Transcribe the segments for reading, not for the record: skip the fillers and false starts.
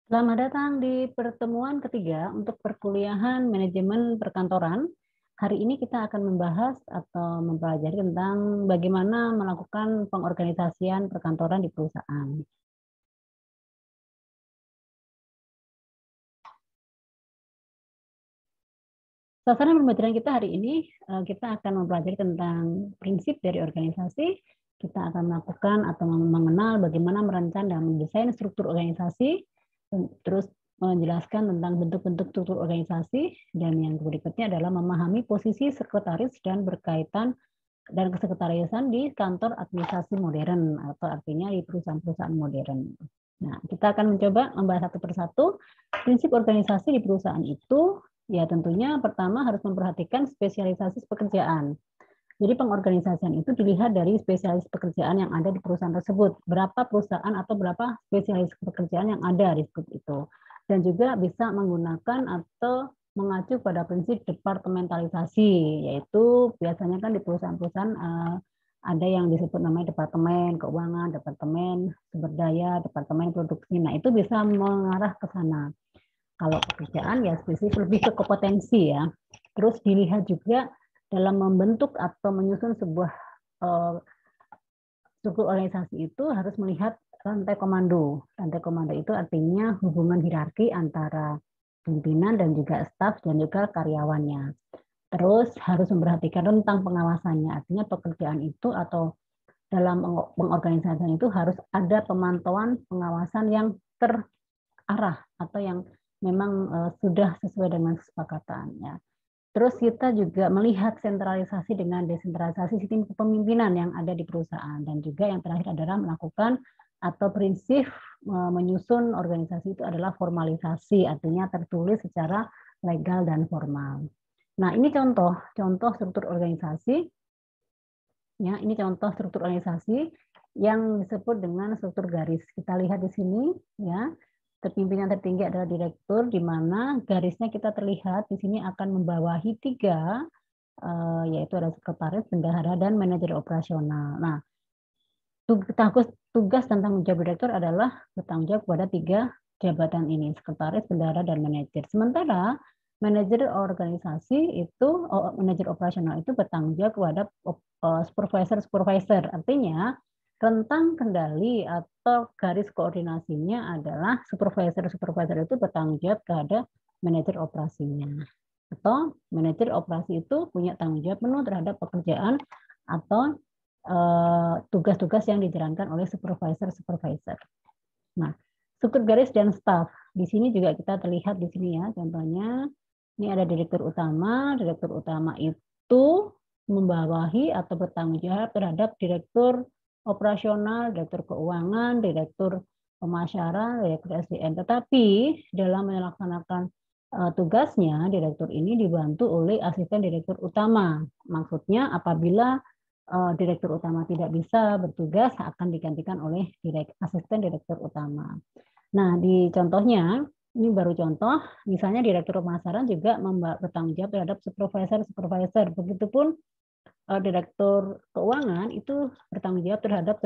Selamat datang di pertemuan ketiga untuk perkuliahan manajemen perkantoran. Hari ini kita akan membahas atau mempelajari tentang bagaimana melakukan pengorganisasian perkantoran di perusahaan. Sasaran pembelajaran kita hari ini, kita akan mempelajari tentang prinsip dari organisasi. Kita akan melakukan atau mengenal bagaimana merancang dan mendesain struktur organisasi, terus menjelaskan tentang bentuk-bentuk struktur organisasi, dan yang berikutnya adalah memahami posisi sekretaris dan berkaitan dan kesekretariasan di kantor administrasi modern, atau artinya di perusahaan-perusahaan modern. Nah, kita akan mencoba membahas satu persatu prinsip organisasi di perusahaan itu. Ya, tentunya pertama harus memperhatikan spesialisasi pekerjaan. Jadi pengorganisasian itu dilihat dari spesialis pekerjaan yang ada di perusahaan tersebut. Berapa perusahaan atau berapa spesialis pekerjaan yang ada di grup itu. Dan juga bisa menggunakan atau mengacu pada prinsip departementalisasi, yaitu biasanya kan di perusahaan-perusahaan ada yang disebut namanya departemen keuangan, departemen sumber daya, departemen produksi. Nah, itu bisa mengarah ke sana. Kalau pekerjaan ya spesifik lebih ke kompetensi ya. Terus dilihat juga dalam membentuk atau menyusun sebuah struktur organisasi itu harus melihat rantai komando. Rantai komando itu artinya hubungan hierarki antara pimpinan dan juga staf dan juga karyawannya. Terus harus memperhatikan tentang pengawasannya. Artinya pekerjaan itu atau dalam pengorganisasian itu harus ada pemantauan pengawasan yang terarah atau yang memang sudah sesuai dengan kesepakatannya. Terus kita juga melihat sentralisasi dengan desentralisasi sistem kepemimpinan yang ada di perusahaan. Dan juga yang terakhir adalah melakukan atau prinsip menyusun organisasi itu adalah formalisasi, artinya tertulis secara legal dan formal. Nah, ini contoh struktur organisasi. Ya, ini contoh struktur organisasi yang disebut dengan struktur garis. Kita lihat di sini, ya. Pimpinan tertinggi adalah direktur, di mana garisnya kita terlihat di sini akan membawahi 3, yaitu ada sekretaris, bendahara, dan manajer operasional. Nah, tugas dan tanggung jawab direktur adalah bertanggung jawab kepada 3 jabatan ini, sekretaris, bendahara, dan manajer. Sementara manajer organisasi itu, manajer operasional itu bertanggung jawab kepada supervisor. Artinya rentang kendali atau garis koordinasinya adalah supervisor itu bertanggung jawab kepada manajer operasinya. Atau manajer operasi itu punya tanggung jawab penuh terhadap pekerjaan atau tugas-tugas yang dijalankan oleh supervisor. Nah, struktur garis dan staf. Di sini juga kita terlihat di sini ya, contohnya ini ada direktur utama. Direktur utama itu membawahi atau bertanggung jawab terhadap direktur operasional, direktur keuangan, direktur pemasaran, direktur SDM. Tetapi dalam melaksanakan tugasnya, direktur ini dibantu oleh asisten direktur utama. Maksudnya apabila direktur utama tidak bisa bertugas akan digantikan oleh asisten direktur utama. Nah, di contohnya, ini baru contoh, misalnya direktur pemasaran juga bertanggung jawab terhadap supervisor. Begitupun direktur keuangan itu bertanggung jawab terhadap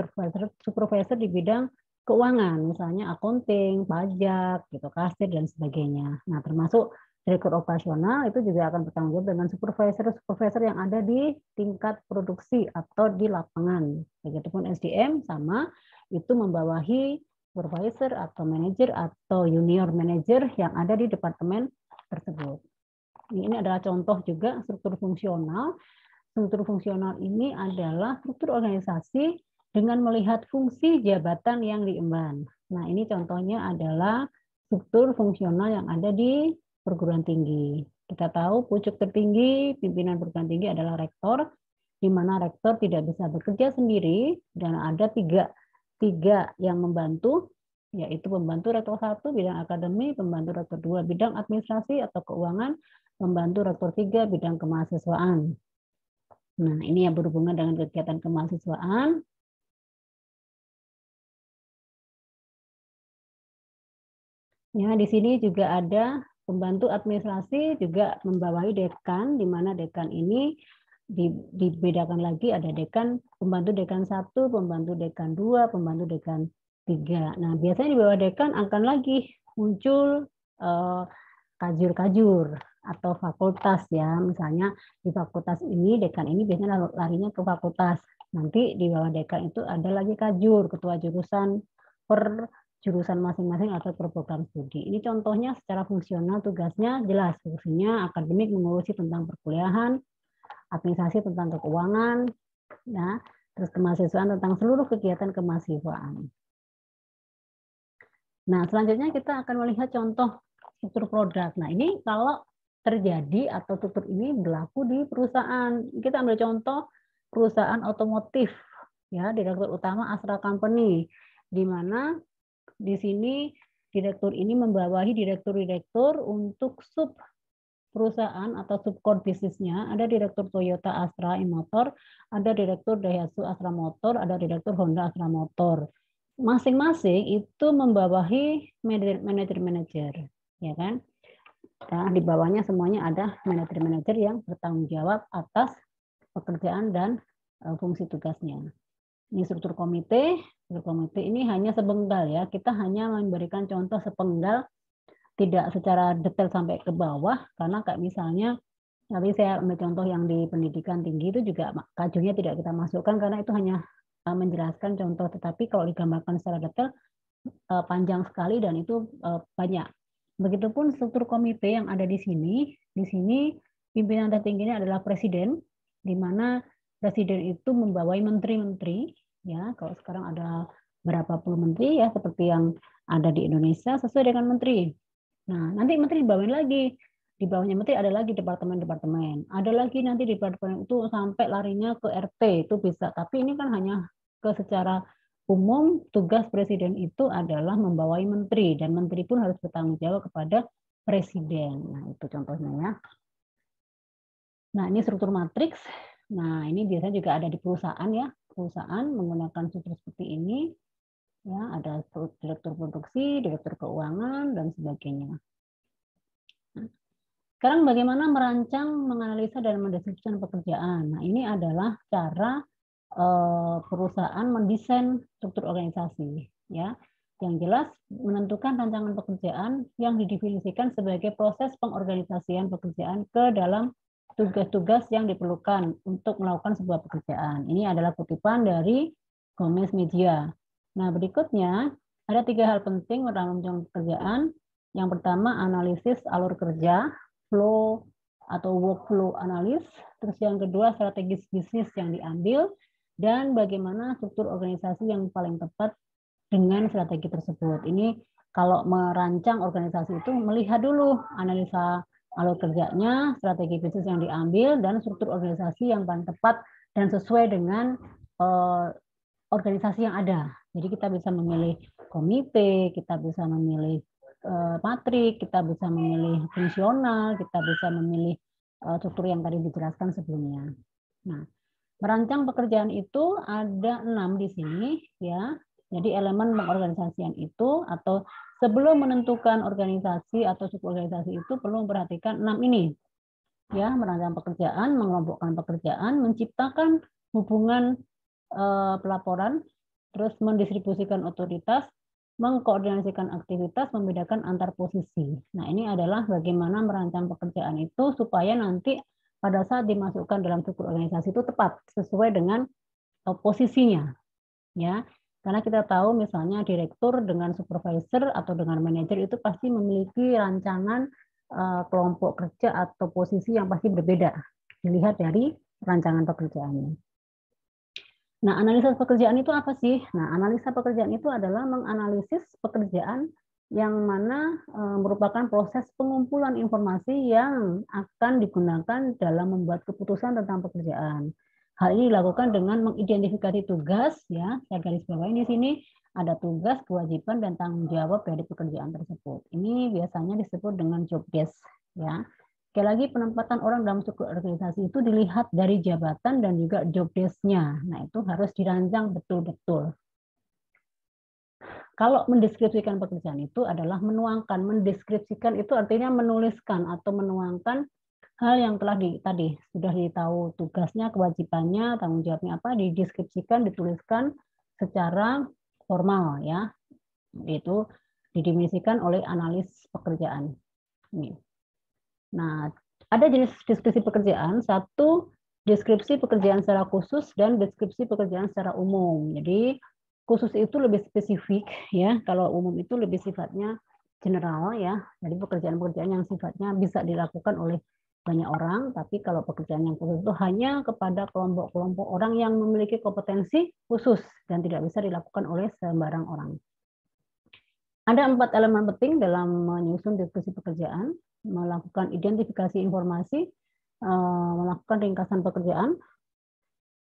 supervisor di bidang keuangan, misalnya accounting, pajak, gitu, kasir dan sebagainya. Nah, termasuk direktur operasional itu juga akan bertanggung jawab dengan supervisor yang ada di tingkat produksi atau di lapangan. Begitupun SDM sama, itu membawahi supervisor atau manajer atau junior manager yang ada di departemen tersebut. Ini adalah contoh juga struktur fungsional. Struktur fungsional ini adalah struktur organisasi dengan melihat fungsi jabatan yang diemban. Nah, ini contohnya adalah struktur fungsional yang ada di perguruan tinggi. Kita tahu pucuk tertinggi pimpinan perguruan tinggi adalah rektor, di mana rektor tidak bisa bekerja sendiri dan ada tiga yang membantu, yaitu pembantu rektor 1 bidang akademi, pembantu rektor 2 bidang administrasi atau keuangan, pembantu rektor 3 bidang kemahasiswaan. Nah, ini yang berhubungan dengan kegiatan kemahasiswaan. Ya, di sini juga ada pembantu administrasi juga membawahi dekan, di mana dekan ini dibedakan lagi, ada dekan, pembantu dekan 1, pembantu dekan 2, pembantu dekan 3. Nah, biasanya di bawah dekan akan lagi muncul kajur-kajur atau fakultas ya. Misalnya di fakultas ini, dekan ini biasanya larinya ke fakultas. Nanti di bawah dekan itu ada lagi kajur, ketua jurusan per jurusan masing-masing atau per program studi. Ini contohnya secara fungsional tugasnya jelas. Fungsinya akademik mengurusi tentang perkuliahan, administrasi tentang keuangan, ya, terus kemahasiswaan tentang seluruh kegiatan kemahasiswaan. Nah, selanjutnya kita akan melihat contoh struktur produk. Nah, ini kalau terjadi atau struktur ini berlaku di perusahaan. Kita ambil contoh perusahaan otomotif, ya, direktur utama Astra Company, di mana di sini direktur ini membawahi direktur-direktur untuk sub perusahaan atau subcore bisnisnya. Ada direktur Toyota Astra E-Motor, ada direktur Daihatsu Astra Motor, ada direktur Honda Astra Motor. Masing-masing itu membawahi manajer-manajer, ya kan? Nah, di bawahnya semuanya ada manajer-manajer yang bertanggung jawab atas pekerjaan dan fungsi tugasnya. Ini struktur komite. Struktur komite ini hanya sepenggal ya. Kita hanya memberikan contoh sepenggal, tidak secara detail sampai ke bawah, karena kayak misalnya tadi saya ambil contoh yang di pendidikan tinggi itu juga kajurnya tidak kita masukkan karena itu hanya menjelaskan contoh, tetapi kalau digambarkan secara detail panjang sekali dan itu banyak. Begitupun struktur komite yang ada di sini. Di sini pimpinan tertingginya adalah presiden, di mana presiden itu membawai menteri-menteri. Ya, kalau sekarang ada berapa puluh menteri ya, seperti yang ada di Indonesia sesuai dengan menteri. Nah, nanti menteri dibawain lagi. Di bawahnya menteri ada lagi departemen-departemen. Ada lagi nanti departemen itu sampai larinya ke RT itu bisa. Tapi ini kan hanya ke secara umum tugas presiden itu adalah membawai menteri dan menteri pun harus bertanggung jawab kepada presiden. Nah, itu contohnya ya. Nah, ini struktur matriks. Nah, ini biasanya juga ada di perusahaan ya. Perusahaan menggunakan struktur seperti ini. Ya, ada direktur produksi, direktur keuangan dan sebagainya. Sekarang bagaimana merancang, menganalisa dan mendeskripsikan pekerjaan. Nah, ini adalah cara perusahaan mendesain struktur organisasi, ya. Yang jelas menentukan rancangan pekerjaan yang didefinisikan sebagai proses pengorganisasian pekerjaan ke dalam tugas-tugas yang diperlukan untuk melakukan sebuah pekerjaan. Ini adalah kutipan dari Gomez Media. Nah, berikutnya ada 3 hal penting merancang pekerjaan. Yang pertama, analisis alur kerja, flow atau workflow analis. Terus yang kedua, strategis bisnis yang diambil, dan bagaimana struktur organisasi yang paling tepat dengan strategi tersebut. Ini kalau merancang organisasi itu melihat dulu analisa alur kerjanya, strategi bisnis yang diambil, dan struktur organisasi yang paling tepat dan sesuai dengan organisasi yang ada. Jadi kita bisa memilih komite, kita bisa memilih matrik, kita bisa memilih fungsional, kita bisa memilih struktur yang tadi dijelaskan sebelumnya. Nah, merancang pekerjaan itu ada 6 di sini ya. Jadi elemen pengorganisasian itu atau sebelum menentukan organisasi atau suborganisasi itu perlu memperhatikan 6 ini. Ya, merancang pekerjaan, mengelompokkan pekerjaan, menciptakan hubungan pelaporan, terus mendistribusikan otoritas, mengkoordinasikan aktivitas, membedakan antar posisi. Nah, ini adalah bagaimana merancang pekerjaan itu supaya nanti pada saat dimasukkan dalam struktur organisasi itu tepat sesuai dengan posisinya, ya. Karena kita tahu misalnya direktur dengan supervisor atau dengan manajer itu pasti memiliki rancangan kelompok kerja atau posisi yang pasti berbeda dilihat dari rancangan pekerjaannya. Nah, analisa pekerjaan itu apa sih? Nah, analisa pekerjaan itu adalah menganalisis pekerjaan yang mana merupakan proses pengumpulan informasi yang akan digunakan dalam membuat keputusan tentang pekerjaan. Hal ini dilakukan dengan mengidentifikasi tugas, ya, saya garis bawahi di sini ada tugas, kewajiban, dan tanggung jawab dari pekerjaan tersebut. Ini biasanya disebut dengan job desk, ya. Sekali lagi, penempatan orang dalam struktur organisasi itu dilihat dari jabatan dan juga job desk-nya. Nah, itu harus dirancang betul-betul. Kalau mendeskripsikan pekerjaan itu adalah menuangkan. Mendeskripsikan itu artinya menuliskan atau menuangkan hal yang telah tadi sudah ditahu tugasnya, kewajibannya, tanggung jawabnya apa, dideskripsikan, dituliskan secara formal ya. Itu didefinisikan oleh analis pekerjaan. Ini. Nah, ada jenis deskripsi pekerjaan, satu deskripsi pekerjaan secara khusus dan deskripsi pekerjaan secara umum. Jadi khusus itu lebih spesifik ya, kalau umum itu lebih sifatnya general ya. Jadi pekerjaan-pekerjaan yang sifatnya bisa dilakukan oleh banyak orang, tapi kalau pekerjaan yang khusus itu hanya kepada kelompok-kelompok orang yang memiliki kompetensi khusus dan tidak bisa dilakukan oleh sembarang orang. Ada 4 elemen penting dalam menyusun deskripsi pekerjaan: melakukan identifikasi informasi, melakukan ringkasan pekerjaan,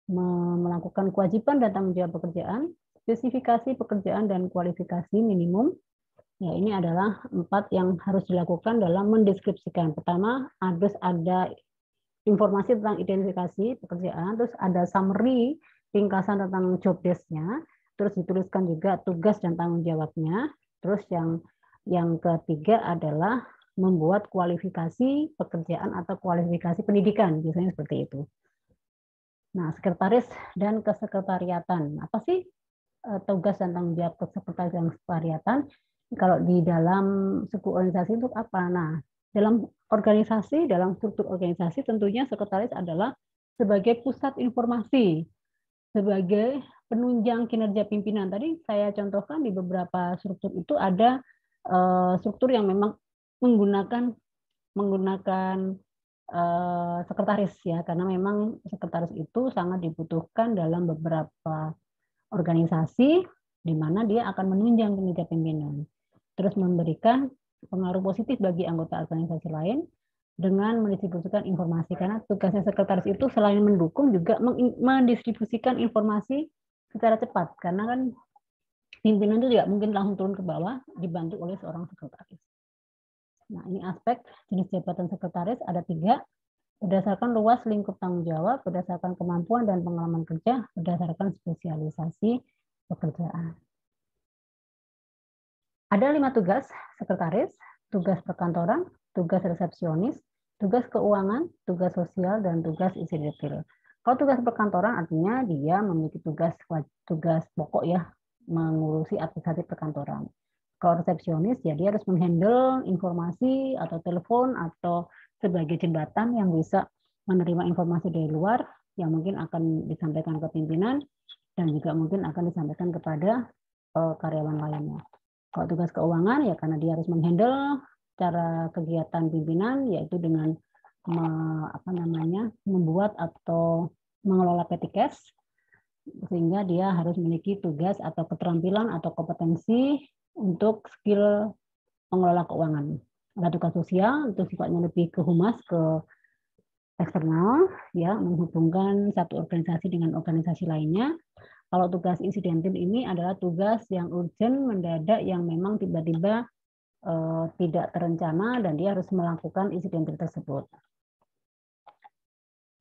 melakukan kewajiban dan tanggung jawab pekerjaan, spesifikasi pekerjaan dan kualifikasi minimum. Ya, ini adalah 4 yang harus dilakukan dalam mendeskripsikan. Pertama, harus ada informasi tentang identifikasi pekerjaan, terus ada summary, ringkasan tentang job desk-nya, terus dituliskan juga tugas dan tanggung jawabnya. Terus yang ketiga adalah membuat kualifikasi pekerjaan atau kualifikasi pendidikan, biasanya seperti itu. Nah, sekretaris dan kesekretariatan. Apa sih tugas dan tanggung jawab kesekretariatan dan kesekretariatan? Kalau di dalam suku organisasi itu apa? Nah, dalam organisasi, dalam struktur organisasi tentunya sekretaris adalah sebagai pusat informasi, sebagai penunjang kinerja pimpinan. Tadi saya contohkan di beberapa struktur itu ada struktur yang memang menggunakan sekretaris ya, karena memang sekretaris itu sangat dibutuhkan dalam beberapa organisasi di mana dia akan menunjang kinerja pimpinan, terus memberikan pengaruh positif bagi anggota organisasi lain dengan mendistribusikan informasi, karena tugasnya sekretaris itu selain mendukung juga mendistribusikan informasi secara cepat, karena kan pimpinan itu tidak mungkin langsung turun ke bawah dibantu oleh seorang sekretaris. Nah, ini aspek jenis jabatan sekretaris ada 3, berdasarkan luas lingkup tanggung jawab, berdasarkan kemampuan dan pengalaman kerja, berdasarkan spesialisasi pekerjaan. Ada 5 tugas sekretaris: tugas perkantoran, tugas resepsionis, tugas keuangan, tugas sosial, dan tugas isi detail. Kalau tugas perkantoran artinya dia memiliki tugas pokok ya, mengurusi administrasi perkantoran. Kalau resepsionis ya dia harus menghandle informasi atau telepon atau sebagai jembatan yang bisa menerima informasi dari luar yang mungkin akan disampaikan ke pimpinan dan juga mungkin akan disampaikan kepada karyawan lainnya. Kalau tugas keuangan ya karena dia harus menghandle cara kegiatan pimpinan, yaitu dengan membuat atau mengelola petty cash, sehingga dia harus memiliki tugas atau keterampilan atau kompetensi untuk skill mengelola keuangan. Ada tugas sosial, itu sifatnya lebih ke humas, ke eksternal, ya, menghubungkan satu organisasi dengan organisasi lainnya. Kalau tugas insidentil ini adalah tugas yang urgent, mendadak, yang memang tiba-tiba tidak terencana dan dia harus melakukan insidentil tersebut.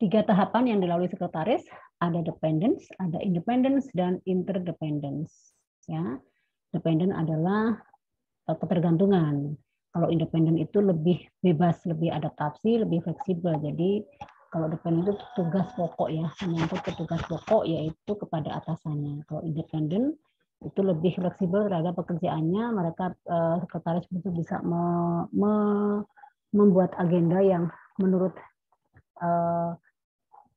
3 tahapan yang dilalui sekretaris, ada dependence, ada independence, dan interdependence. Ya, dependent adalah ketergantungan. Kalau independen itu lebih bebas, lebih adaptasi, lebih fleksibel. Jadi kalau dependen itu tugas pokok ya, menyangkut ke tugas pokok yaitu kepada atasannya. Kalau independen itu lebih fleksibel terhadap pekerjaannya. Mereka sekretaris itu bisa membuat agenda yang menurut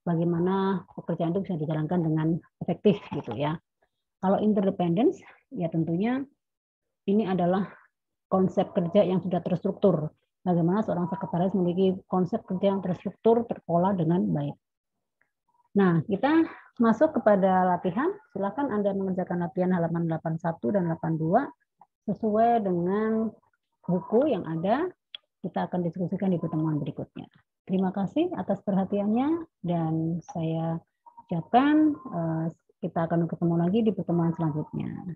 bagaimana pekerjaan itu bisa dijalankan dengan efektif gitu ya. Kalau interdependence ya tentunya ini adalah konsep kerja yang sudah terstruktur. Bagaimana seorang sekretaris memiliki konsep kerja yang terstruktur, terpola dengan baik. Nah, kita masuk kepada latihan. Silakan Anda mengerjakan latihan halaman 81 dan 82 sesuai dengan buku yang ada. Kita akan diskusikan di pertemuan berikutnya. Terima kasih atas perhatiannya dan saya ucapkan kita akan ketemu lagi di pertemuan selanjutnya.